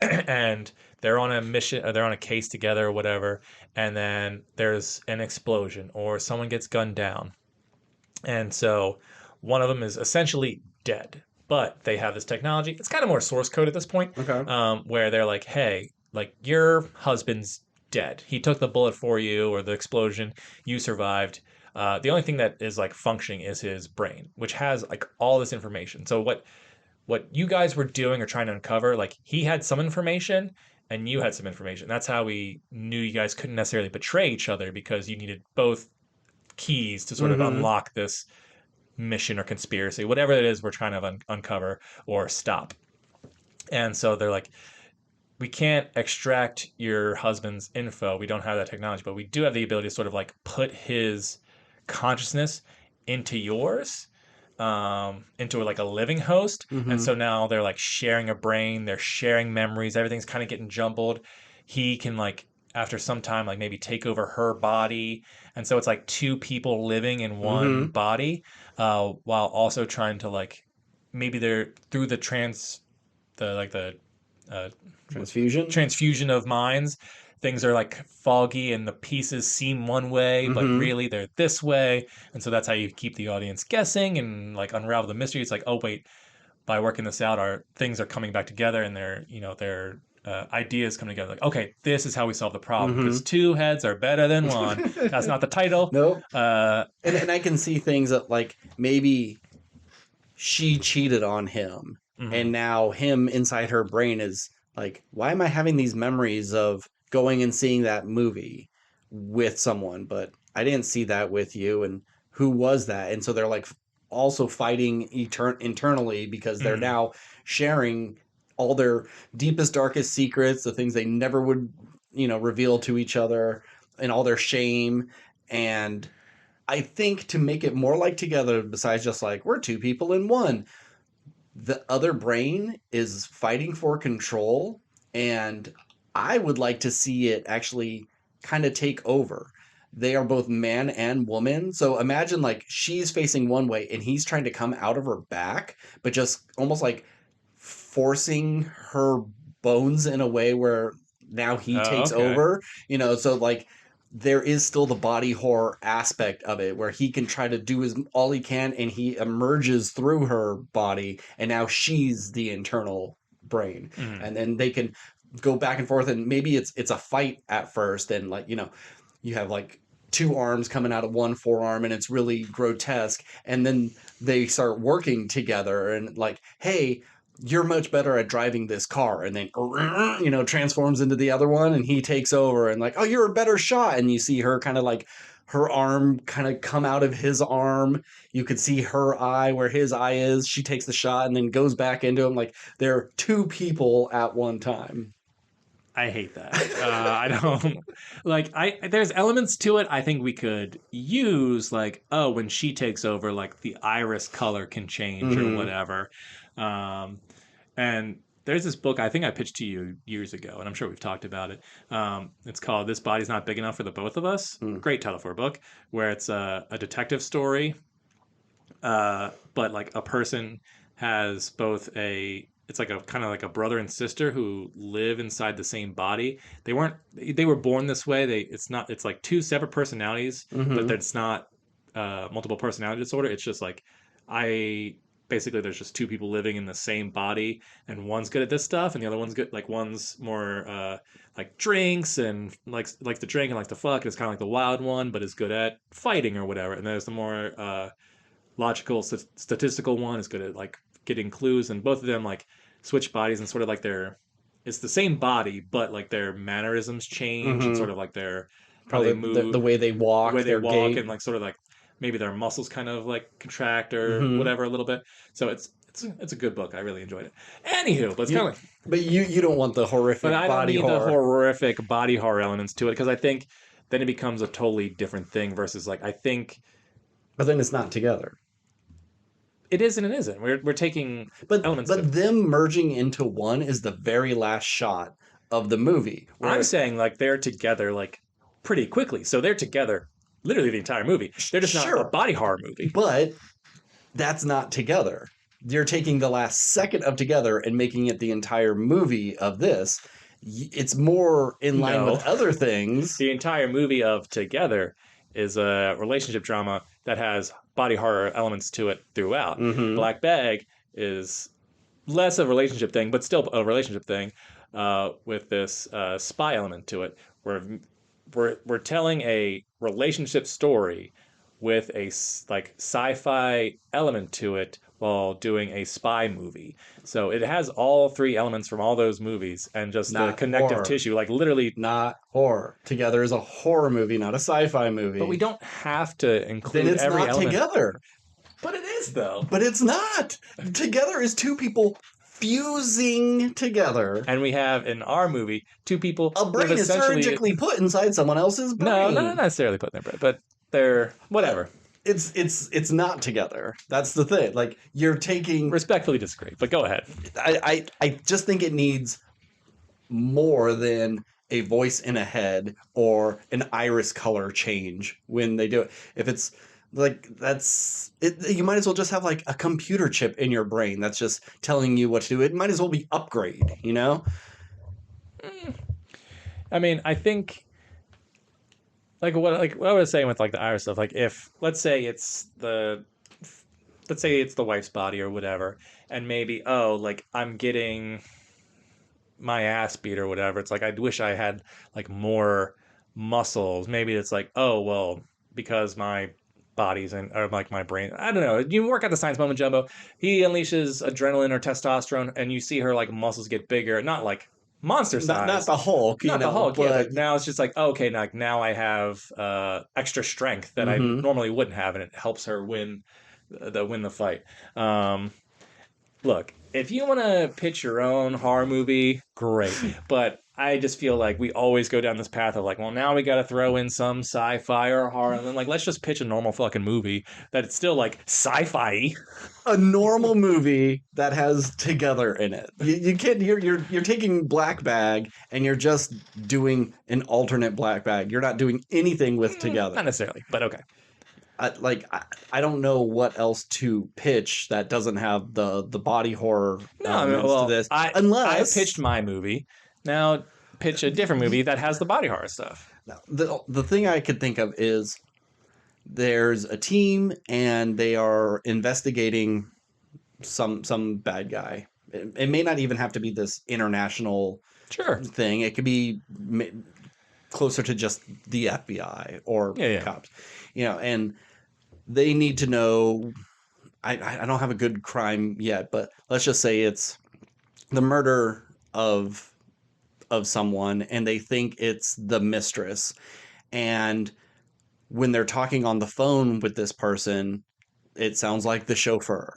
and they're on a mission, or they're on a case together, or whatever, and then there's an explosion, or someone gets gunned down, and so one of them is essentially dead. But they have this technology. It's kind of more source code at this point, Okay. where they're like, hey, like your husband's dead. He took the bullet for you, or the explosion. You survived. The only thing that is like functioning is his brain, which has like all this information. So what you guys were doing or trying to uncover, like he had some information and you had some information. That's how we knew you guys couldn't necessarily betray each other, because you needed both keys to sort of Mm-hmm. unlock this mission or conspiracy, whatever it is we're trying to uncover or stop. And so they're like, we can't extract your husband's info. We don't have that technology, but we do have the ability to sort of like put his consciousness into yours, into like a living host. And Mm-hmm. so now they're like sharing a brain, they're sharing memories, everything's kind of getting jumbled. He can like, after some time, like maybe take over her body. And so it's like two people living in one Mm-hmm. body, while also trying to like, maybe they're through the uh, Transfusion? transfusion of minds. Things are like foggy and the pieces seem one way, but Mm-hmm. really they're this way. And so that's how you keep the audience guessing and like unravel the mystery. It's like, oh, wait, by working this out, our things are coming back together and their ideas come together. Like, okay, this is how we solve the problem, because Mm-hmm. two heads are better than one. That's not the title. Nope. Uh, And I can see things that like maybe she cheated on him, mhm. and now him inside her brain is like, why am I having these memories of going and seeing that movie with someone, but I didn't see that with you, and who was that? And so they're like also fighting internally because they're Mhm. now sharing all their deepest darkest secrets, the things they never would reveal to each other, and all their shame. And I think to make it more like together, besides just like we're two people in one, the other brain is fighting for control. And I would like to see it actually kind of take over. They are both man and woman. So imagine like she's facing one way and he's trying to come out of her back, but just almost like forcing her bones in a way where now he Oh, takes okay. over, so like there is still the body horror aspect of it where he can try to do all he can and he emerges through her body and now she's the internal brain, Mhm. and then they can go back and forth, and maybe it's a fight at first, and like you have like two arms coming out of one forearm and it's really grotesque, and then they start working together and like, hey, you're much better at driving this car, and then transforms into the other one and he takes over, and like, oh, you're a better shot, and you see her kind of like her arm kind of come out of his arm. You could see her eye where his eye is. She takes the shot and then goes back into him. Like they're two people at one time. I hate that. I don't like. I There's elements to it. I think we could use like, oh, when she takes over, like the iris color can change or Mm-hmm. whatever. Um, and there's this book I think I pitched to you years ago, and I'm sure we've talked about it. It's called "This Body's Not Big Enough for the Both of Us." Mm. Great title for a book, where it's a detective story, but like a person has both a it's like a kind of like a brother and sister who live inside the same body. They were born this way. It's like two separate personalities, but Mm-hmm. that's not multiple personality disorder. It's just like I basically there's just two people living in the same body, and one's good at this stuff and the other one's good, like one's more like drinks and likes to drink and likes to fuck, and it's kind of like the wild one but is good at fighting or whatever, and there's the more logical statistical one is good at like getting clues, and both of them like switch bodies and sort of like it's the same body but like their mannerisms change and Mm-hmm. sort of like their how they move, the way they walk, the way they their walk, gait. and like sort of like maybe their muscles kind of like contract or Mhm. whatever a little bit. So it's a good book. I really enjoyed it. Anywho, but it's kind of like, But you don't want the horrific but I don't body need horror. the horrific body horror elements to it because I think then it becomes a totally different thing versus like I think But then it's not together. it is and it isn't. We're taking But elements. to them merging into one is the very last shot of the movie. I'm saying like they're together like pretty quickly. So they're together literally the entire movie. They're just not a body horror movie. But that's not together. You're taking the last second of together and making it the entire movie of this. It's more in line with other things. The entire movie of Together is a relationship drama that has body horror elements to it throughout. Mhm. Black Bag is less a relationship thing, but still a relationship thing with this spy element to it. We're telling a relationship story with a like sci-fi element to it while doing a spy movie. So it has all three elements from all those movies and just the connective horror. tissue, like literally. Not horror. Together is a horror movie, not a sci-fi movie. But we don't have to include Then it's every not element. together. But it is though. But it's not. Together is two people fusing together. And we have in our movie two people. A brain with is essentially surgically put inside someone else's brain. No, not necessarily put in their brain, but they're whatever. It's not together. That's the thing. Like you're taking. Respectfully disagree, but go ahead. I just think it needs more than a voice in a head or an iris color change when they do it. If it's like that's it, you might as well just have like a computer chip in your brain that's just telling you what to do. It might as well be Upgrade, you know? I mean, I think like what I was saying with like the iris stuff, like if let's say it's the wife's body or whatever, and maybe like I'm getting my ass beat or whatever. It's like I wish I had like more muscles. Maybe it's like, oh well, because my body's in or like my brain. I don't know. You work out the science moment, Jumbo. He unleashes adrenaline or testosterone, and you see her like muscles get bigger, not like monster size. Not the Hulk, not the Hulk. but Yeah, but now it's just like okay, now I have extra strength that I normally wouldn't have, and it helps her win the fight. Look, if you want to pitch your own horror movie, great. But I just feel like we always go down this path of like, well, now we got to throw in some sci-fi or horror, and then like let's just pitch a normal fucking movie that it's still like sci-fi. A normal movie that has Together in it. You can't. You're taking Black Bag and you're just doing an alternate Black Bag. You're not doing anything with Together. Not necessarily, but okay. I don't know what else to pitch that doesn't have the body horror to this. Unless I pitched my movie. Now pitch a different movie that has the body horror stuff. The thing I could think of is there's a team and they are investigating some bad guy. It may not even have to be this international thing. It could be closer to just the FBI or cops, and they need to know. I don't have a good crime yet, but let's just say it's the murder of someone, and they think it's the mistress. And when they're talking on the phone with this person, it sounds like the chauffeur,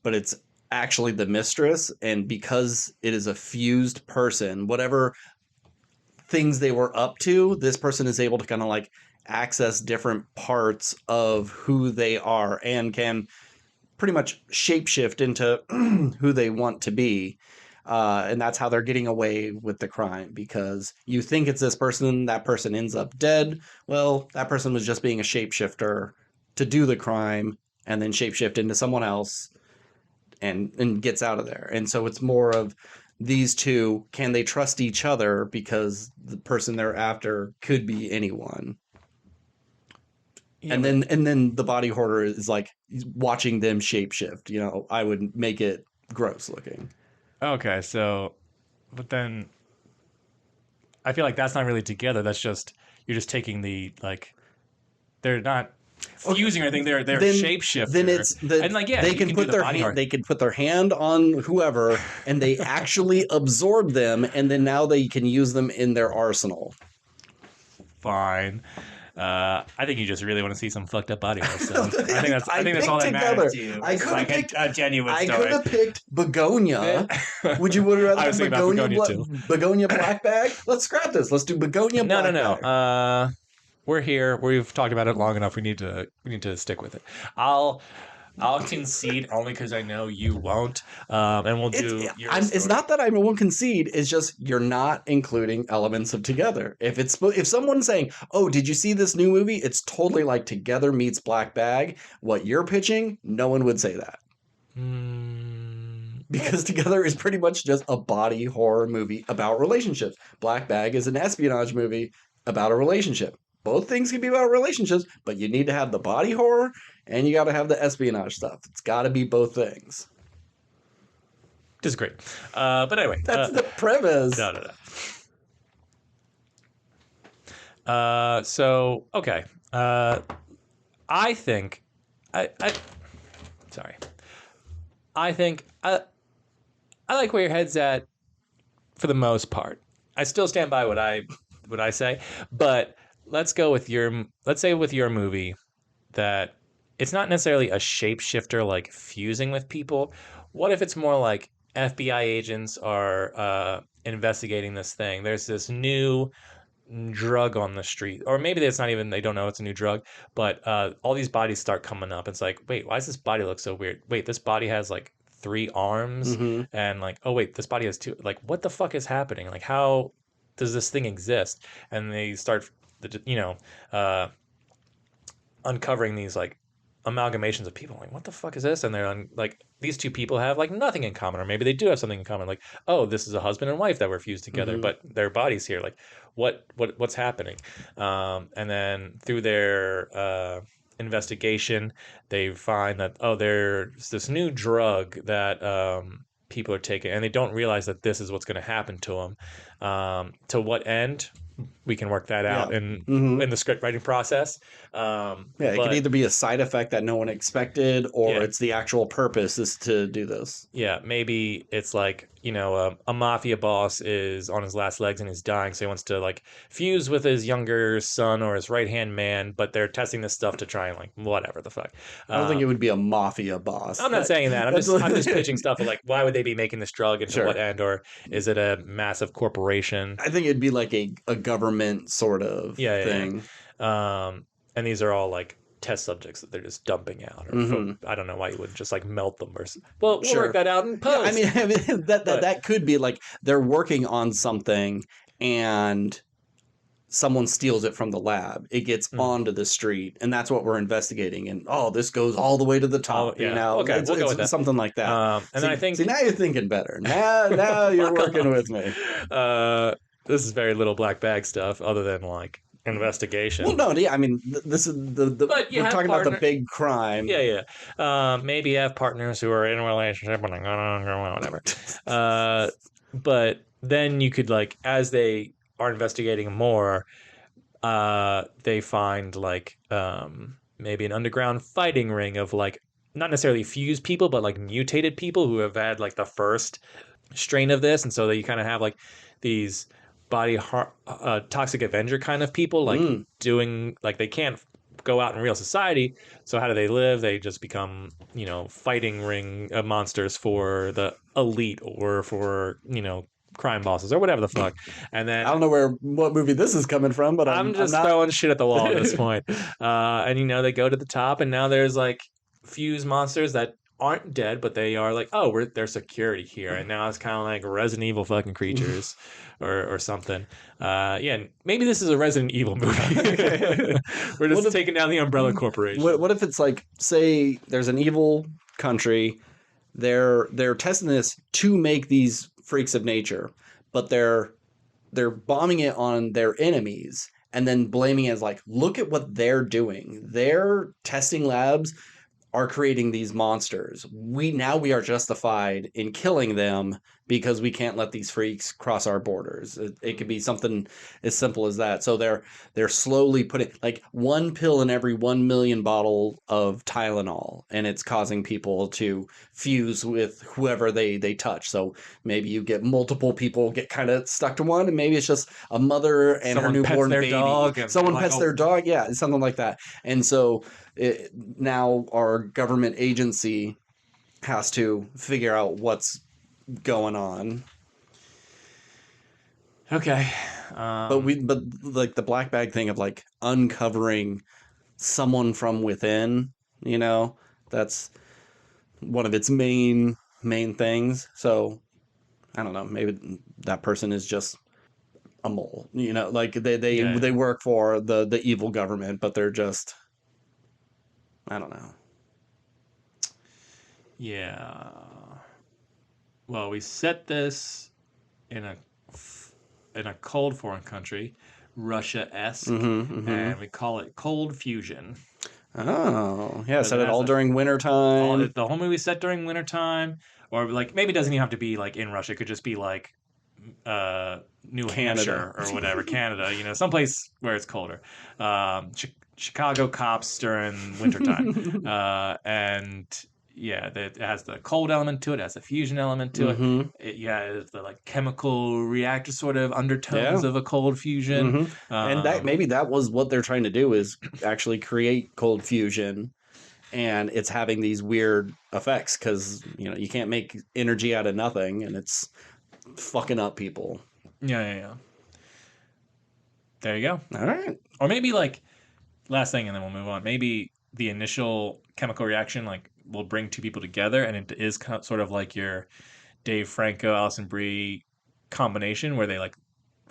but it's actually the mistress. And because it is a fused person, whatever things they were up to, this person is able to kind of like access different parts of who they are and can pretty much shapeshift into who they want to be. And that's how they're getting away with the crime, because you think it's this person, that person ends up dead. Well, that person was just being a shapeshifter to do the crime and then shapeshift into someone else and gets out of there. And so it's more of these two, can they trust each other, because the person they're after could be anyone. Yeah, and then the body horror is like watching them shapeshift. I would make it gross looking. Okay, so, but then I feel like that's not really Together. That's just you're just taking the like they're not fusing or anything. They're shapeshifter. Then it's and like they can put their hand on whoever and they actually absorb them, and then now they can use them in their arsenal. fine. I think you just really want to see some fucked up body horror stuff. I think that's picked all that together. matters to you. I It's could have like picked a genuine I story. could have picked Begonia. Would you rather I have was thinking about Begonia, Begonia too. Begonia Black Bag? Let's scrap this. Let's do Begonia Black Bag. We're here. We've talked about it long enough. We need to stick with it. I'll concede only because I know you won't, and we'll do. It's not that I won't concede. It's just you're not including elements of Together. If someone's saying, "Oh, did you see this new movie?" It's totally like Together meets Black Bag. What you're pitching, no one would say that. Because Together is pretty much just a body horror movie about relationships. Black Bag is an espionage movie about a relationship. Both things can be about relationships, but you need to have the body horror and you got to have the espionage stuff. It's got to be both things. Disagree. But anyway. That's the premise. No. So, okay. I think... Sorry. I think... I like where your head's at for the most part. I still stand by what I say, but... Let's say with your movie that it's not necessarily a shapeshifter like fusing with people. What if it's more like FBI agents are investigating this thing? There's this new drug on the street, or maybe it's not even, they don't know it's a new drug, but all these bodies start coming up. It's like, wait, why does this body look so weird? Wait, this body has like 3 arms, and like, oh wait, this body has 2. Like, what the fuck is happening? Like, how does this thing exist? And they start uncovering these like amalgamations of people. Like, what the fuck is this? And they're like, these 2 people have like nothing in common, or maybe they do have something in common. Like, oh, this is a husband and wife that were fused together, but their bodies here. Like, what's happening? And then through their investigation, they find that there's this new drug that people are taking, and they don't realize that this is what's going to happen to them. To what end? We can work that out in the script writing process. It could either be a side effect that no one expected, or it's the actual purpose is to do this. Yeah, maybe it's like, a mafia boss is on his last legs and he's dying, so he wants to like fuse with his younger son or his right-hand man, but they're testing this stuff to try and like whatever the fuck. I don't think it would be a mafia boss. I'm not saying that. I'm just pitching stuff of like, why would they be making this drug and to what end, or is it a massive corporation? I think it'd be like a government sort of thing. And these are all like test subjects that they're just dumping out. Or I don't know why you wouldn't just like melt them or. Well, we'll work that out in post. Yeah, I mean that could be like they're working on something and someone steals it from the lab. It gets onto the street, and that's what we're investigating. And this goes all the way to the top. Okay, we'll go with that. Something like that. And then I think now you're thinking better. Now you're working with me. This is very little Black Bag stuff, other than like investigation. Well, no, yeah, I mean, this is we're talking about the big crime. Yeah. Maybe you have partners who are in a relationship and like, whatever. But then you could like, as they are investigating more, they find like maybe an underground fighting ring of like not necessarily fused people, but like mutated people who have had like the first strain of this, and so you kind of have like these body toxic Avenger kind of people, like doing like they can't go out in real society. So how do they live? They just become fighting ring monsters for the elite or for crime bosses or whatever the fuck. And then I don't know what movie this is coming from, but I'm just throwing shit at the wall at this point. And they go to the top, and now there's like fused monsters that aren't dead, but they are like, they're security here, and now it's kind of like Resident Evil fucking creatures or something. Maybe this is a Resident Evil movie. We're just taking down the Umbrella Corporation. What if it's like, say there's an evil country, they're testing this to make these freaks of nature, but they're bombing it on their enemies and then blaming it as like, look at what they're doing. Their testing labs are creating these monsters. We are justified in killing them because we can't let these freaks cross our borders. It could be something as simple as that. So they're slowly putting like one pill in every 1 million bottle of Tylenol, and it's causing people to fuse with whoever they touch. So maybe you get multiple people get kind of stuck to one, and maybe it's just a mother and Someone her pets newborn their baby. dog and Someone like, pets their dog, yeah, something like that. And so now our government agency has to figure out what's going on. Okay. But like the black bag thing of like uncovering someone from within, that's one of its main things. So I don't know, maybe that person is just a mole, like they work for the evil government, but they're just, I don't know. Yeah. Well, we set this in a cold foreign country, Russia-esque, and we call it cold fusion. Oh, yeah, set it all during wintertime. The whole movie set during wintertime, or like maybe it doesn't even have to be like in Russia. It could just be like New Hampshire or whatever, Canada, someplace where it's colder. Chicago cops during wintertime. And yeah, it has the cold element to it, it has the fusion element to it. It has the like chemical reactor sort of undertones of a cold fusion. And that maybe that was what they're trying to do, is actually create cold fusion, and it's having these weird effects because you can't make energy out of nothing, and it's fucking up people. Yeah. There you go. All right. Or maybe like last thing, and then we'll move on. Maybe the initial chemical reaction like will bring two people together, and it is sort of like your Dave Franco, Alison Brie combination, where they like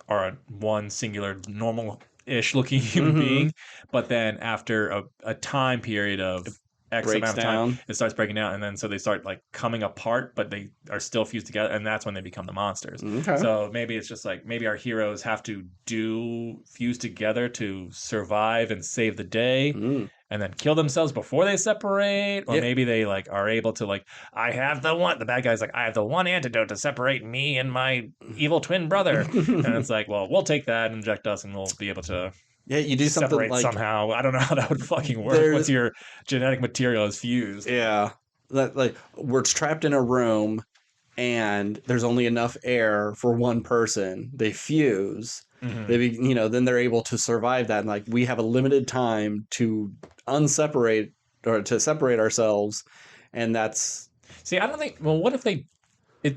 are one singular normal-ish looking human being, but then after a time period of X amount of time, it starts breaking down, and then so they start like coming apart, but they are still fused together, and that's when they become the monsters. Okay. So maybe it's just like maybe our heroes have to fuse together to survive and save the day, and then kill themselves before they separate, or maybe they like are able to like, the bad guy's like, I have the one antidote to separate me and my evil twin brother, and it's like, well, we'll take that and inject us, and we'll be able to. Yeah, you do something separate like somehow. I don't know how that would fucking work once your genetic material is fused. Yeah, like we're trapped in a room, and there's only enough air for one person. They fuse. Then they're able to survive that. And like we have a limited time to unseparate or to separate ourselves, and that's. See, I don't think. Well, what if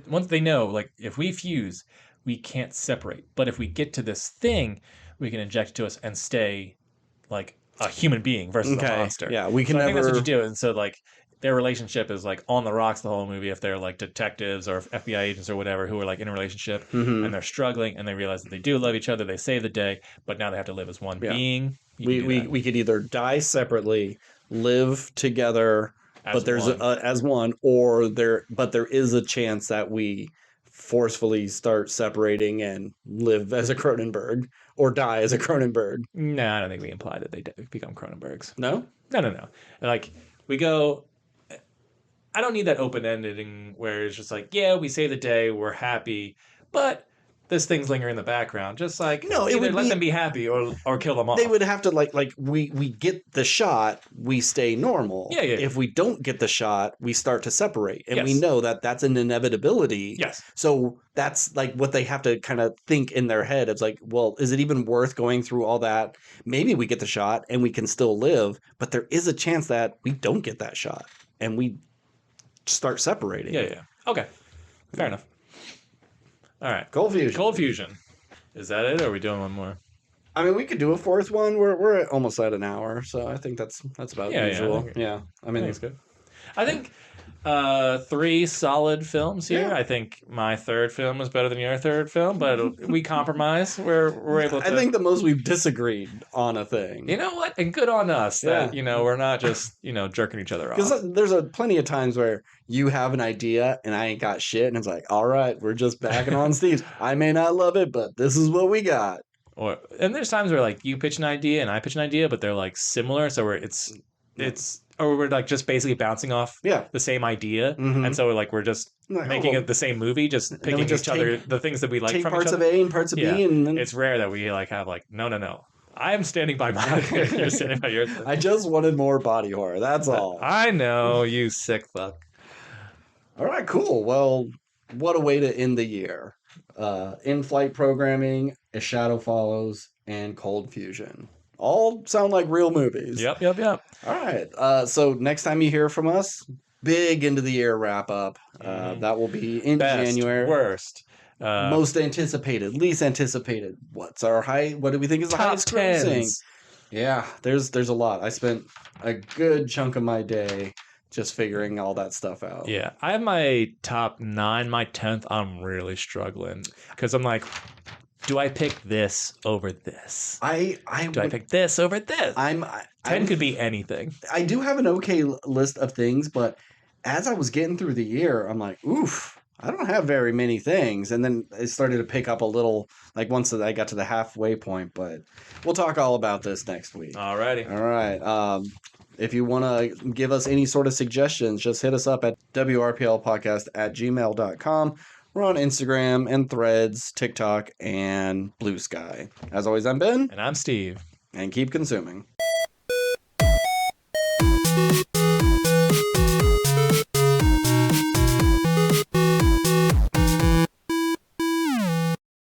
once they know, like, if we fuse, we can't separate. But if we get to this thing, we can inject it to us and stay like a human being versus a monster. Yeah, we can I think never. that's what you do. And so, like, their relationship is like on the rocks the whole movie if they're like detectives or FBI agents or whatever who are like in a relationship and they're struggling and they realize that they do love each other. They save the day, but now they have to live as one being. We could either die separately, live together, as one, or there is a chance that we forcefully start separating and live as a Cronenberg or die as a Cronenberg. No, I don't think we imply that they become Cronenbergs. No? No. Like, we go. I don't need that open ending where it's just like, yeah, we save the day, we're happy, but this thing's lingering in the background. Just like, no, either let them be happy or kill them off. They would have to like we get the shot, we stay normal. Yeah. If we don't get the shot, we start to separate, and we know that that's an inevitability. Yes. So that's like what they have to kind of think in their head. It's like, well, is it even worth going through all that? Maybe we get the shot and we can still live, but there is a chance that we don't get that shot and we start separating. Yeah. Okay. Fair enough. All right. Cold fusion. Is that it, or are we doing one more? I mean, we could do a fourth one. We're almost at an hour, so I think that's about usual. Yeah, I mean, it's good. I think 3 solid films here. Yeah. I think my third film is better than your third film, but we compromise. We're able to. I think the most we've disagreed on a thing. You know what? And good on us that we're not just jerking each other off. Because there's plenty of times where you have an idea and I ain't got shit, and it's like, all right, we're just backing on Steve's. I may not love it, but this is what we got. And there's times where like you pitch an idea and I pitch an idea, but they're like similar, so it's or we're like just basically bouncing off Yeah. the same idea, Mhm. and so we're just Like, making oh, it the same movie, just then picking we just each other the things that we like take from parts each of other. A and parts of Yeah, B, and then it's rare that we like have like no. I am standing by mine. You're standing by yours. I just wanted more body horror. That's all. I know, you sick fuck. All right, cool. Well, what a way to end the year. In-flight programming, A Shadow Follows, and Cold Fusion. All sound like real movies. Yep. All right. So next time you hear from us, big end of the year wrap up. That will be in Best, January. worst, Most anticipated, least anticipated. What's our high? What do we think is the top highest grossing? tens. Yeah, there's a lot. I spent a good chunk of my day just figuring all that stuff out. Yeah, I have my top 9. My 10th, I'm really struggling because I'm like, do I pick this over this? Do I pick this over this? 10 could be anything. I do have an okay list of things, but as I was getting through the year, I'm like, oof, I don't have very many things. And then it started to pick up a little, like once I got to the halfway point, but we'll talk all about this next week. Alrighty. All right. If you want to give us any sort of suggestions, just hit us up at wrplpodcast@gmail.com. We're on Instagram and Threads, TikTok, and Blue Sky. As always, I'm Ben. And I'm Steve. And keep consuming.